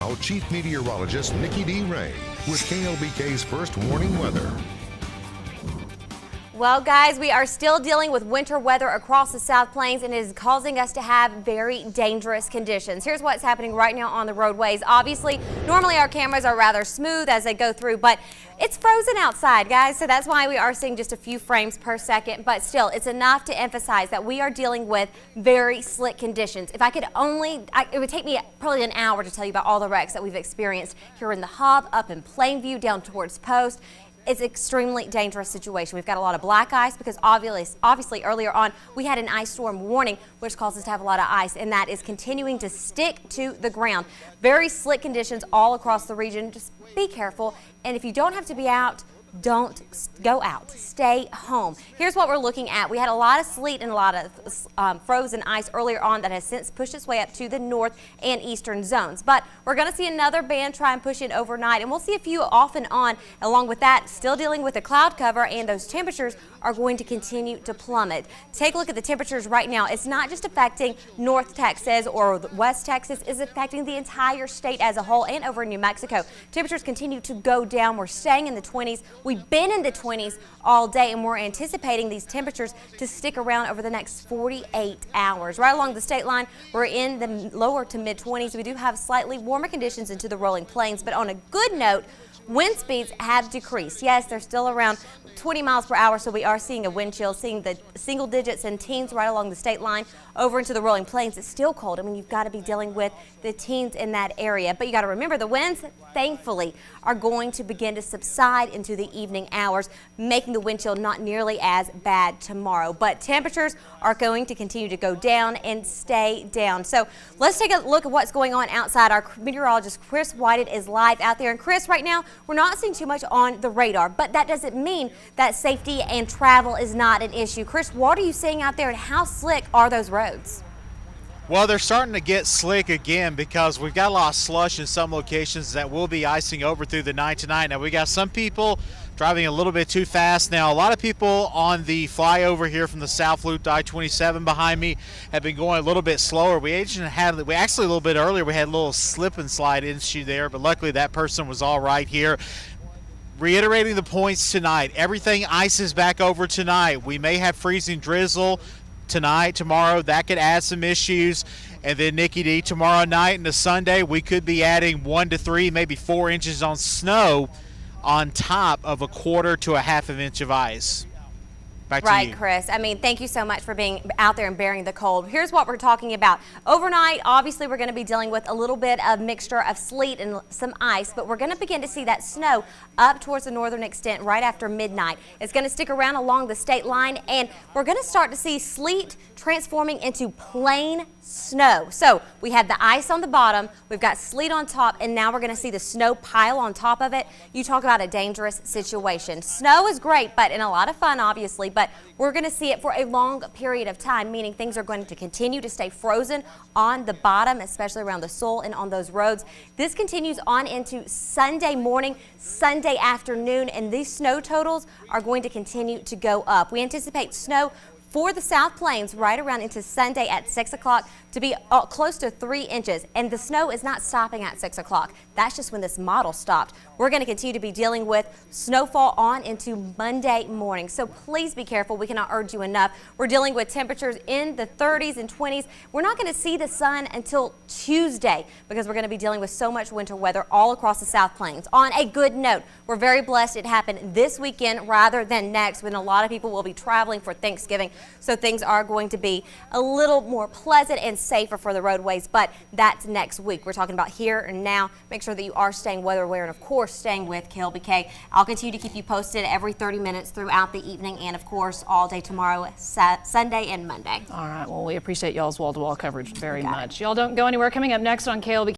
now, Chief Meteorologist Nikki-Dee with KLBK's first warning weather. Well, guys, we are still dealing with winter weather across the South Plains, and it is causing us to have very dangerous conditions. Here's what's happening right now on the roadways. Obviously, normally our cameras are rather smooth as they go through, but it's frozen outside, guys, so that's why we are seeing just a few frames per second. But still, it's enough to emphasize that we are dealing with very slick conditions. If I could only, it would take me probably an hour to tell you about all the wrecks that we've experienced here in the Hub, up in Plainview, down towards Post. It's an extremely dangerous situation. We've got a lot of black ice because obviously earlier on we had an ice storm warning, which caused us to have a lot of ice, and that is continuing to stick to the ground. Very slick conditions all across the region. Just be careful, and if you don't have to be out, don't go out. Stay home. Here's what we're looking at. We had a lot of sleet and a lot of frozen ice earlier on that has since pushed its way up to the north and eastern zones. But we're going to see another band try and push in overnight, and we'll see a few off and on. Along with that, still dealing with the cloud cover, and those temperatures are going to continue to plummet. Take a look at the temperatures right now. It's not just affecting North Texas or West Texas. It's affecting the entire state as a whole and over in New Mexico. Temperatures continue to go down. We're staying in the 20s. We've been in the 20s all day, and we're anticipating these temperatures to stick around over the next 48 hours. Right along the state line, we're in the lower to mid 20s. We do have slightly warmer conditions into the rolling plains, but on a good note, wind speeds have decreased. Yes, they're still around 20 miles per hour, so we are seeing a wind chill, seeing the single digits and teens right along the state line over into the rolling plains. It's still cold. I mean, you've got to be dealing with the teens in that area. But you got to remember, the winds, thankfully, are going to begin to subside into the evening hours, making the wind chill not nearly as bad tomorrow. But temperatures are going to continue to go down and stay down. So let's take a look at what's going on outside. Our meteorologist, Chris Whited, is live out there. And Chris, right now, we're not seeing too much on the radar, but that doesn't mean that safety and travel is not an issue. Chris, what are you seeing out there, and how slick are those roads? Well, they're starting to get slick again because we've got a lot of slush in some locations that will be icing over through the night tonight. Now, we got some people driving a little bit too fast. Now, a lot of people on the flyover here from the South Loop to I-27 behind me have been going a little bit slower. We actually a little bit earlier, we had a little slip and slide issue there, but luckily that person was all right here. Reiterating the points tonight, everything ices back over tonight. We may have freezing drizzle tonight, tomorrow. That could add some issues. And then Nikki-Dee, tomorrow night and the Sunday, we could be adding 1 to 3, maybe 4 inches on snow on top of a quarter to a half of inch of ice. Back to you. Right, Chris. I mean, thank you so much for being out there and bearing the cold. Here's what we're talking about. Overnight, obviously, we're going to be dealing with a little bit of mixture of sleet and some ice, but we're going to begin to see that snow up towards the northern extent right after midnight. It's going to stick around along the state line, and we're going to start to see sleet transforming into plain snow. So we have the ice on the bottom, we've got sleet on top, and now we're going to see the snow pile on top of it. You talk about a dangerous situation. Snow is great, but and a lot of fun, obviously, but we're going to see it for a long period of time, meaning things are going to continue to stay frozen on the bottom, especially around the sole and on those roads. This continues on into Sunday morning, Sunday afternoon, and these snow totals are going to continue to go up. We anticipate snow for the South Plains right around into Sunday at 6 o'clock to be close to 3 inches. And the snow is not stopping at 6 o'clock. That's just when this model stopped. We're going to continue to be dealing with snowfall on into Monday morning. So please be careful. We cannot urge you enough. We're dealing with temperatures in the 30s and 20s. We're not going to see the sun until Tuesday because we're going to be dealing with so much winter weather all across the South Plains. On a good note, we're very blessed it happened this weekend rather than next, when a lot of people will be traveling for Thanksgiving. So things are going to be a little more pleasant and safer for the roadways, but that's next week. We're talking about here and now. Make sure that you are staying weather aware and, of course, staying with KLBK. I'll continue to keep you posted every 30 minutes throughout the evening and, of course, all day tomorrow, Sunday and Monday. All right. Well, we appreciate y'all's wall-to-wall coverage very much. Y'all don't go anywhere. Coming up next on KLBK.